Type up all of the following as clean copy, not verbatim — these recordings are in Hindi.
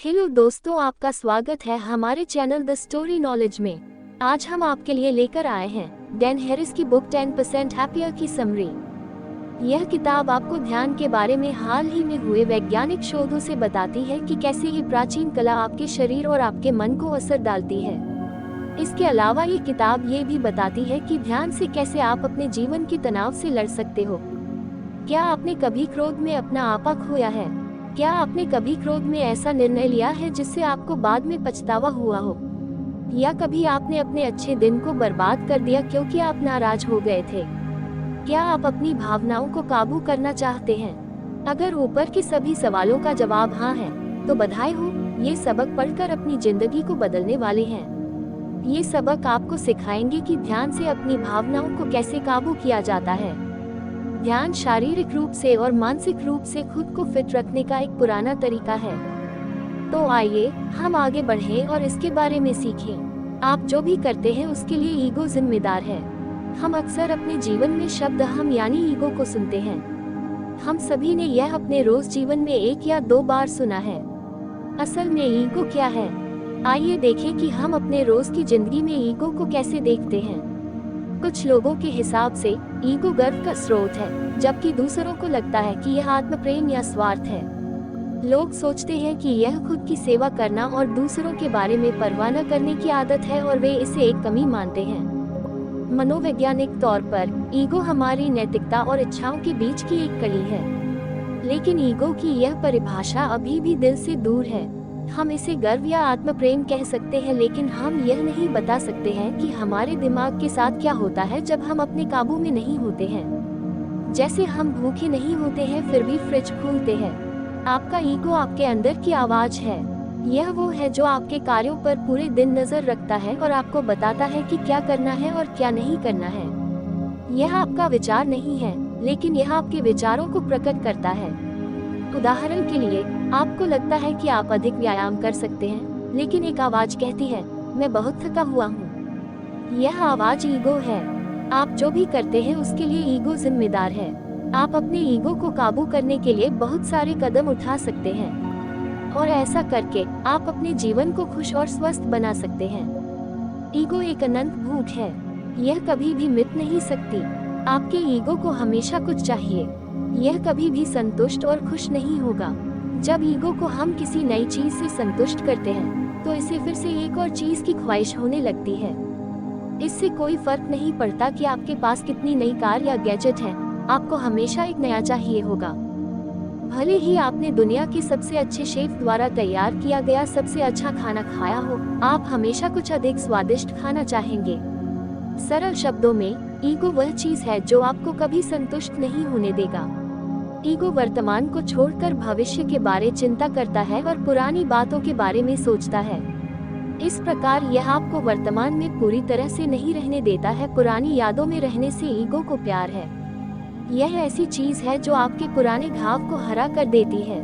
हेलो दोस्तों, आपका स्वागत है हमारे चैनल द स्टोरी नॉलेज में। आज हम आपके लिए लेकर आए हैं डैन हैरिस की बुक 10% हैप्पियर की समरी। यह किताब आपको ध्यान के बारे में हाल ही में हुए वैज्ञानिक शोधों से बताती है कि कैसे ये प्राचीन कला आपके शरीर और आपके मन को असर डालती है। इसके अलावा ये किताब ये भी बताती है कि ध्यान से कैसे आप अपने जीवन की तनाव से लड़ सकते हो। क्या आपने कभी क्रोध में अपना आपा खोया है? क्या आपने कभी क्रोध में ऐसा निर्णय लिया है जिससे आपको बाद में पछतावा हुआ हो? या कभी आपने अपने अच्छे दिन को बर्बाद कर दिया क्योंकि आप नाराज हो गए थे? क्या आप अपनी भावनाओं को काबू करना चाहते हैं? अगर ऊपर के सभी सवालों का जवाब हाँ है, तो बधाई हो, ये सबक पढ़कर अपनी जिंदगी को बदलने वाले हैं। ये सबक आपको सिखाएंगे कि ध्यान से अपनी भावनाओं को कैसे काबू किया जाता है। ध्यान शारीरिक रूप से और मानसिक रूप से खुद को फिट रखने का एक पुराना तरीका है। तो आइए हम आगे बढ़ें और इसके बारे में सीखें। आप जो भी करते हैं उसके लिए ईगो जिम्मेदार है। हम अक्सर अपने जीवन में शब्द हम यानी ईगो को सुनते हैं। हम सभी ने यह अपने रोज जीवन में 1 या 2 बार सुना है। असल में ईगो क्या है? आइए देखें कि हम अपने रोज की जिंदगी में ईगो को कैसे देखते हैं। कुछ लोगों के हिसाब से ईगो गर्व का स्रोत है, जबकि दूसरों को लगता है कि यह आत्मप्रेम या स्वार्थ है। लोग सोचते हैं कि यह खुद की सेवा करना और दूसरों के बारे में परवाह न करने की आदत है और वे इसे एक कमी मानते हैं। मनोवैज्ञानिक तौर पर ईगो हमारी नैतिकता और इच्छाओं के बीच की एक कड़ी है, लेकिन ईगो की यह परिभाषा अभी भी दिल से दूर है। हम इसे गर्व या आत्मप्रेम कह सकते हैं, लेकिन हम यह नहीं बता सकते हैं कि हमारे दिमाग के साथ क्या होता है जब हम अपने काबू में नहीं होते हैं। जैसे हम भूखे नहीं होते हैं फिर भी फ्रिज खोलते हैं। आपका ईगो आपके अंदर की आवाज है। यह वो है जो आपके कार्यों पर पूरे दिन नजर रखता है और आपको बताता है कि क्या करना है और क्या नहीं करना है। यह आपका विचार नहीं है, लेकिन यह आपके विचारों को प्रकट करता है। उदाहरण के लिए, आपको लगता है कि आप अधिक व्यायाम कर सकते हैं, लेकिन एक आवाज कहती है, मैं बहुत थका हुआ हूँ। यह आवाज ईगो है। आप जो भी करते हैं उसके लिए ईगो जिम्मेदार है। आप अपने ईगो को काबू करने के लिए बहुत सारे कदम उठा सकते हैं, और ऐसा करके आप अपने जीवन को खुश और स्वस्थ बना सकते हैं। ईगो एक अनंत भूख है। यह कभी भी मिट नहीं सकती। आपके ईगो को हमेशा कुछ चाहिए। यह कभी भी संतुष्ट और खुश नहीं होगा। जब ईगो को हम किसी नई चीज से संतुष्ट करते हैं, तो इसे फिर से एक और चीज की ख्वाहिश होने लगती है। इससे कोई फर्क नहीं पड़ता कि आपके पास कितनी नई कार या गैजेट है, आपको हमेशा एक नया चाहिए होगा। भले ही आपने दुनिया के सबसे अच्छे शेफ द्वारा तैयार किया गया सबसे अच्छा खाना खाया हो, आप हमेशा कुछ अधिक स्वादिष्ट खाना चाहेंगे। सरल शब्दों में, ईगो वह चीज है जो आपको कभी संतुष्ट नहीं होने देगा। ईगो वर्तमान को छोड़कर भविष्य के बारे चिंता करता है और पुरानी बातों के बारे में सोचता है। इस प्रकार यह आपको वर्तमान में पूरी तरह से नहीं रहने देता है। पुरानी यादों में रहने से ईगो को प्यार है। यह ऐसी चीज है जो आपके पुराने घाव को हरा कर देती है।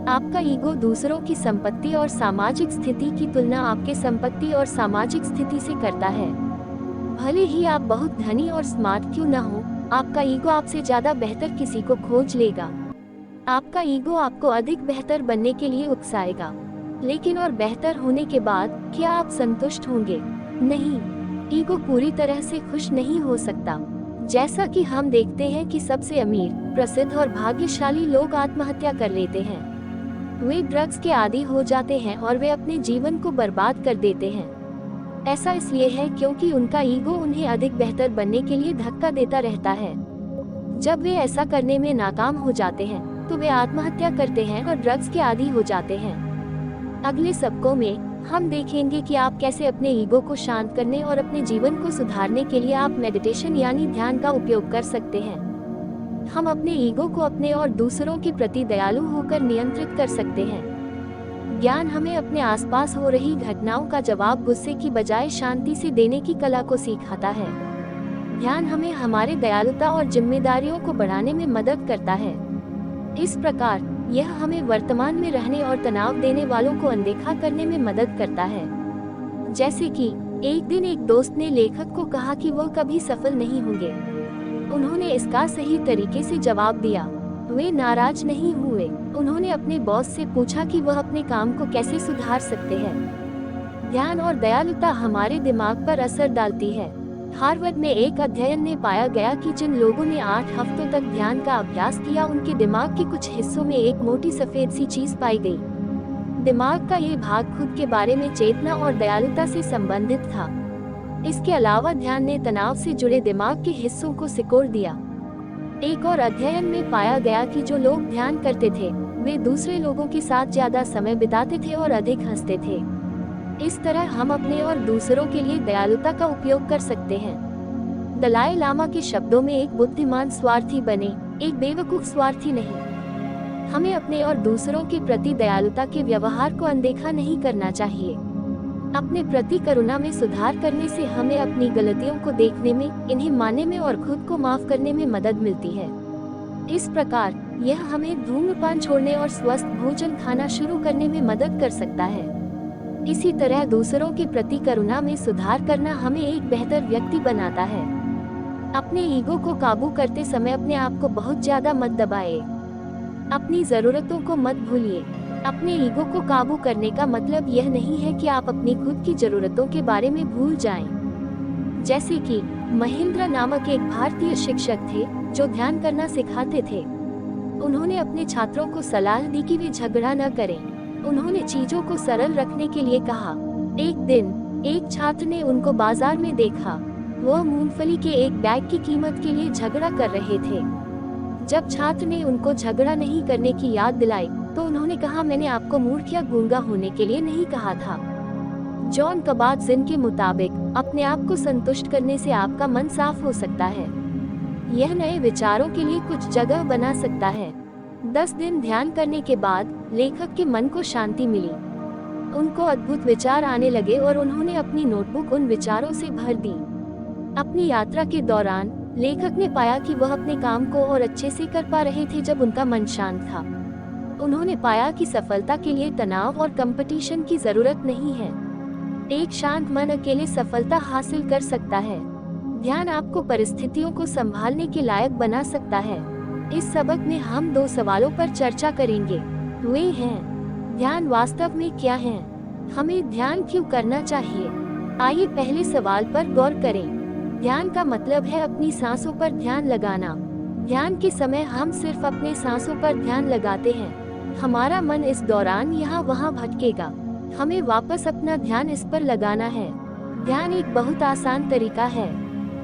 आपका ईगो दूसरों की संपत्ति और सामाजिक स्थिति की तुलना आपके संपत्ति और सामाजिक स्थिति से करता है। भले ही आप बहुत धनी और स्मार्ट क्यों न हो, आपका ईगो आपसे ज्यादा बेहतर किसी को खोज लेगा। आपका ईगो आपको अधिक बेहतर बनने के लिए उकसाएगा, लेकिन और बेहतर होने के बाद क्या आप संतुष्ट होंगे? नहीं, ईगो पूरी तरह से खुश नहीं हो सकता। जैसा कि हम देखते हैं कि सबसे अमीर, प्रसिद्ध और भाग्यशाली लोग आत्महत्या कर लेते हैं। वे ड्रग्स के आदी हो जाते हैं और वे अपने जीवन को बर्बाद कर देते हैं। ऐसा इसलिए है क्योंकि उनका ईगो उन्हें अधिक बेहतर बनने के लिए धक्का देता रहता है। जब वे ऐसा करने में नाकाम हो जाते हैं, तो वे आत्महत्या करते हैं और ड्रग्स के आदी हो जाते हैं। अगले सबकों में हम देखेंगे कि आप कैसे अपने ईगो को शांत करने और अपने जीवन को सुधारने के लिए आप मेडिटेशन यानी ध्यान का उपयोग कर सकते हैं। हम अपने ईगो को अपने और दूसरों के प्रति दयालु होकर नियंत्रित कर सकते हैं। ज्ञान हमें अपने आसपास हो रही घटनाओं का जवाब गुस्से की बजाय शांति से देने की कला को सिखाता है। ध्यान हमें हमारे दयालुता और जिम्मेदारियों को बढ़ाने में मदद करता है। इस प्रकार यह हमें वर्तमान में रहने और तनाव देने वालों को अनदेखा करने में मदद करता है। जैसे कि एक दिन एक दोस्त ने लेखक को कहा कि वो कभी सफल नहीं होंगे। उन्होंने इसका सही तरीके से जवाब दिया, वे नाराज नहीं हुए। उन्होंने अपने बॉस से पूछा कि वह अपने काम को कैसे सुधार सकते हैं। ध्यान और दयालुता हमारे दिमाग पर असर डालती है। हार्वर्ड में एक अध्ययन में पाया गया कि जिन लोगों ने 8 हफ्तों तक ध्यान का अभ्यास किया, उनके दिमाग के कुछ हिस्सों में एक मोटी सफेद सी चीज पाई गई। दिमाग का ये भाग खुद के बारे में चेतना और दयालुता से संबंधित था। इसके अलावा ध्यान ने तनाव से जुड़े दिमाग के हिस्सों को सिकोड़ दिया। एक और अध्ययन में पाया गया कि जो लोग ध्यान करते थे, वे दूसरे लोगों के साथ ज्यादा समय बिताते थे और अधिक हंसते थे। इस तरह हम अपने और दूसरों के लिए दयालुता का उपयोग कर सकते हैं। दलाई लामा के शब्दों में, एक बुद्धिमान स्वार्थी बने, एक बेवकूफ स्वार्थी नहीं। हमें अपने और दूसरों के प्रति दयालुता के व्यवहार को अनदेखा नहीं करना चाहिए। अपने प्रति करुणा में सुधार करने से हमें अपनी गलतियों को देखने में, इन्हें मानने में और खुद को माफ करने में मदद मिलती है। इस प्रकार यह हमें धूम्रपान छोड़ने और स्वस्थ भोजन खाना शुरू करने में मदद कर सकता है। इसी तरह दूसरों के प्रति करुणा में सुधार करना हमें एक बेहतर व्यक्ति बनाता है। अपने ईगो को काबू करते समय अपने आप को बहुत ज्यादा मत दबाएं। अपनी जरूरतों को मत भूलिए। अपने ईगो को काबू करने का मतलब यह नहीं है कि आप अपनी खुद की जरूरतों के बारे में भूल जाएं। जैसे कि महेंद्र नामक एक भारतीय शिक्षक थे जो ध्यान करना सिखाते थे। उन्होंने अपने छात्रों को सलाह दी कि वे झगड़ा न करें। उन्होंने चीजों को सरल रखने के लिए कहा। एक दिन एक छात्र ने उनको बाजार में देखा। वह मूंगफली के एक बैग की कीमत के लिए झगड़ा कर रहे थे। जब छात्र ने उनको झगड़ा नहीं करने की याद दिलाई तो उन्होंने कहा, मैंने आपको मूर्ख या गूंगा होने के लिए नहीं कहा था। जॉन कबात-जिन के मुताबिक अपने आप को संतुष्ट करने से आपका मन साफ हो सकता है। यह नए विचारों के लिए कुछ जगह बना सकता है। 10 दिन ध्यान करने के बाद लेखक के मन को शांति मिली। उनको अद्भुत विचार आने लगे और उन्होंने अपनी नोटबुक उन विचारों से भर दी। अपनी यात्रा के दौरान लेखक ने पाया कि वह अपने काम को और अच्छे से कर पा रहे थे जब उनका मन शांत था। उन्होंने पाया कि सफलता के लिए तनाव और कंपटीशन की जरूरत नहीं है। एक शांत मन अकेले सफलता हासिल कर सकता है। ध्यान आपको परिस्थितियों को संभालने के लायक बना सकता है। इस सबक में हम 2 सवालों पर चर्चा करेंगे। वे हैं, ध्यान वास्तव में क्या है? हमें ध्यान क्यों करना चाहिए? आइए पहले सवाल पर गौर करें। ध्यान का मतलब है अपनी सांसों पर ध्यान लगाना। ध्यान के समय हम सिर्फ अपने सांसों पर ध्यान लगाते हैं। हमारा मन इस दौरान यहाँ वहाँ भटकेगा। हमें वापस अपना ध्यान इस पर लगाना है। ध्यान एक बहुत आसान तरीका है।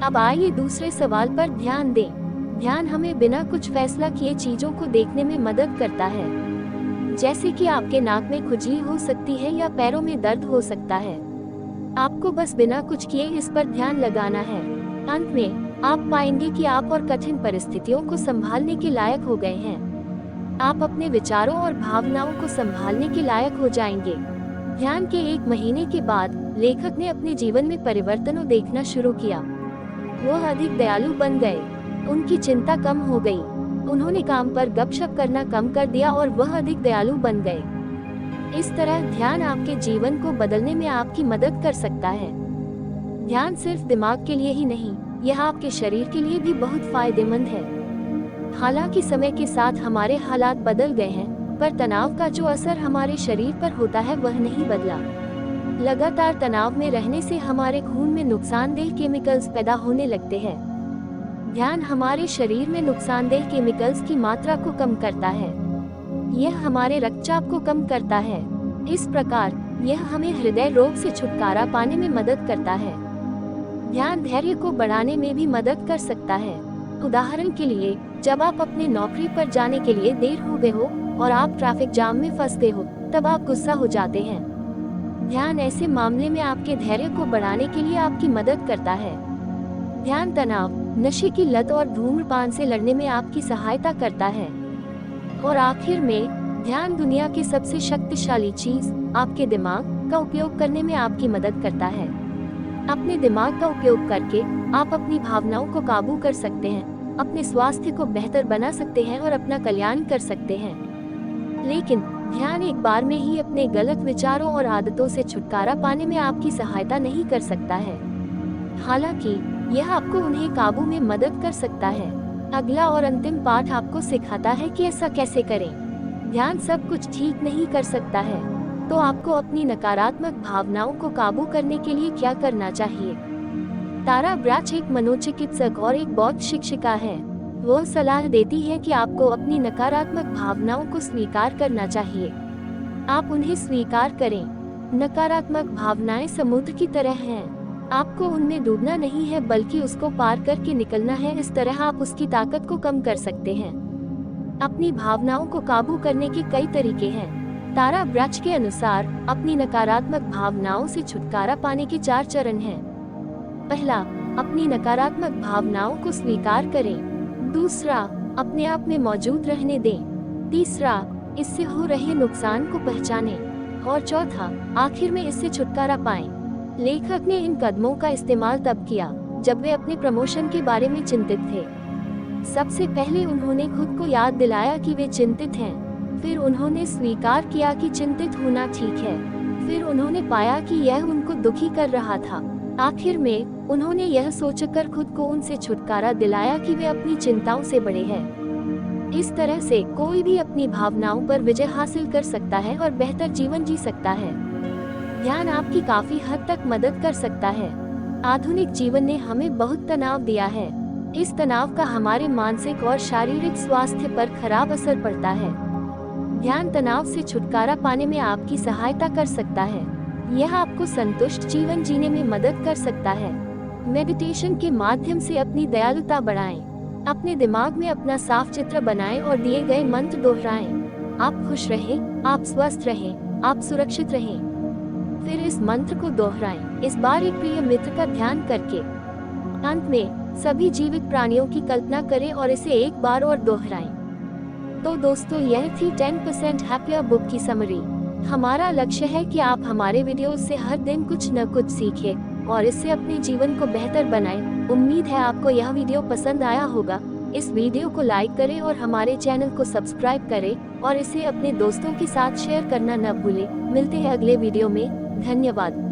अब आइए दूसरे सवाल पर ध्यान दें। ध्यान हमें बिना कुछ फैसला किए चीजों को देखने में मदद करता है। जैसे कि आपके नाक में खुजली हो सकती है या पैरों में दर्द हो सकता है। आपको बस बिना कुछ किए इस पर ध्यान लगाना है। अंत में आप पाएंगे कि आप और कठिन परिस्थितियों को संभालने के लायक हो गए हैं। आप अपने विचारों और भावनाओं को संभालने के लायक हो जाएंगे। ध्यान के 1 महीने के बाद लेखक ने अपने जीवन में परिवर्तनों देखना शुरू किया। वह अधिक दयालु बन गए। उनकी चिंता कम हो गई। उन्होंने काम पर गपशप करना कम कर दिया और वह अधिक दयालु बन गए। इस तरह ध्यान आपके जीवन को बदलने में आपकी मदद कर सकता है। ध्यान सिर्फ दिमाग के लिए ही नहीं, यह आपके शरीर के लिए भी बहुत फायदेमंद है। हालांकि समय के साथ हमारे हालात बदल गए हैं, पर तनाव का जो असर हमारे शरीर पर होता है वह नहीं बदला। लगातार तनाव में रहने से हमारे खून में नुकसानदेह केमिकल्स पैदा होने लगते हैं। ध्यान हमारे शरीर में नुकसानदेह केमिकल्स की मात्रा को कम करता है। यह हमारे रक्तचाप को कम करता है। इस प्रकार यह हमें हृदय रोग से छुटकारा पाने में मदद करता है। ध्यान धैर्य को बढ़ाने में भी मदद कर सकता है। उदाहरण के लिए, जब आप अपने नौकरी पर जाने के लिए देर हो गए हो और आप ट्रैफिक जाम में फंस गए हो, तब आप गुस्सा हो जाते हैं। ध्यान ऐसे मामले में आपके धैर्य को बढ़ाने के लिए आपकी मदद करता है। ध्यान तनाव, नशे की लत और धूम्रपान से लड़ने में आपकी सहायता करता है। और आखिर में, ध्यान दुनिया की सबसे शक्तिशाली चीज, आपके दिमाग का उपयोग करने में आपकी मदद करता है। अपने दिमाग का उपयोग करके आप अपनी भावनाओं को काबू कर सकते हैं, अपने स्वास्थ्य को बेहतर बना सकते हैं और अपना कल्याण कर सकते हैं। लेकिन ध्यान एक बार में ही अपने गलत विचारों और आदतों से छुटकारा पाने में आपकी सहायता नहीं कर सकता है। हालांकि यह आपको उन्हें काबू में मदद कर सकता है। अगला और अंतिम पाठ आपको सिखाता है कि ऐसा कैसे करें। ध्यान सब कुछ ठीक नहीं कर सकता है, तो आपको अपनी नकारात्मक भावनाओं को काबू करने के लिए क्या करना चाहिए। तारा ब्रैच एक मनोचिकित्सक और एक बौद्ध शिक्षिका है। वो सलाह देती है कि आपको अपनी नकारात्मक भावनाओं को स्वीकार करना चाहिए। आप उन्हें स्वीकार करें। नकारात्मक भावनाएं समुद्र की तरह हैं। आपको उनमें डूबना नहीं है, बल्कि उसको पार करके निकलना है। इस तरह आप उसकी ताकत को कम कर सकते हैं। अपनी भावनाओं को काबू करने के कई तरीके हैं। तारा ब्रैच के अनुसार अपनी नकारात्मक भावनाओं से छुटकारा पाने के 4 चरण हैं। पहला, अपनी नकारात्मक भावनाओं को स्वीकार करें। दूसरा, अपने आप में मौजूद रहने दें। तीसरा, इससे हो रहे नुकसान को पहचानें। और चौथा, आखिर में इससे छुटकारा पाएं। लेखक ने इन कदमों का इस्तेमाल तब किया जब वे अपने प्रमोशन के बारे में चिंतित थे। सबसे पहले उन्होंने खुद को याद दिलाया कि वे चिंतित हैं। फिर उन्होंने स्वीकार किया कि चिंतित होना ठीक है। फिर उन्होंने पाया कि यह उनको दुखी कर रहा था। आखिर में उन्होंने यह सोचकर खुद को उनसे छुटकारा दिलाया कि वे अपनी चिंताओं से बड़े हैं। इस तरह से कोई भी अपनी भावनाओं पर विजय हासिल कर सकता है और बेहतर जीवन जी सकता है। ध्यान आपकी काफी हद तक मदद कर सकता है। आधुनिक जीवन ने हमें बहुत तनाव दिया है। इस तनाव का हमारे मानसिक और शारीरिक स्वास्थ्य पर खराब असर पड़ता है। ध्यान तनाव से छुटकारा पाने में आपकी सहायता कर सकता है। यह आपको संतुष्ट जीवन जीने में मदद कर सकता है। मेडिटेशन के माध्यम से अपनी दयालुता बढ़ाएं। अपने दिमाग में अपना साफ चित्र बनाएं और दिए गए मंत्र दोहराएं। आप खुश रहें, आप स्वस्थ रहें, आप सुरक्षित रहें। फिर इस मंत्र को दोहराएं, इस बार एक प्रिय मित्र का ध्यान करके। अंत में सभी जीवित प्राणियों की कल्पना करें और इसे एक बार और दोहराएं। तो दोस्तों, यह थी 10% हैप्पियर बुक की समरी। हमारा लक्ष्य है कि आप हमारे वीडियोस से हर दिन कुछ न कुछ सीखें और इससे अपने जीवन को बेहतर बनाएं। उम्मीद है आपको यह वीडियो पसंद आया होगा। इस वीडियो को लाइक करें और हमारे चैनल को सब्सक्राइब करें और इसे अपने दोस्तों के साथ शेयर करना न भूलें। मिलते हैं अगले वीडियो में। धन्यवाद।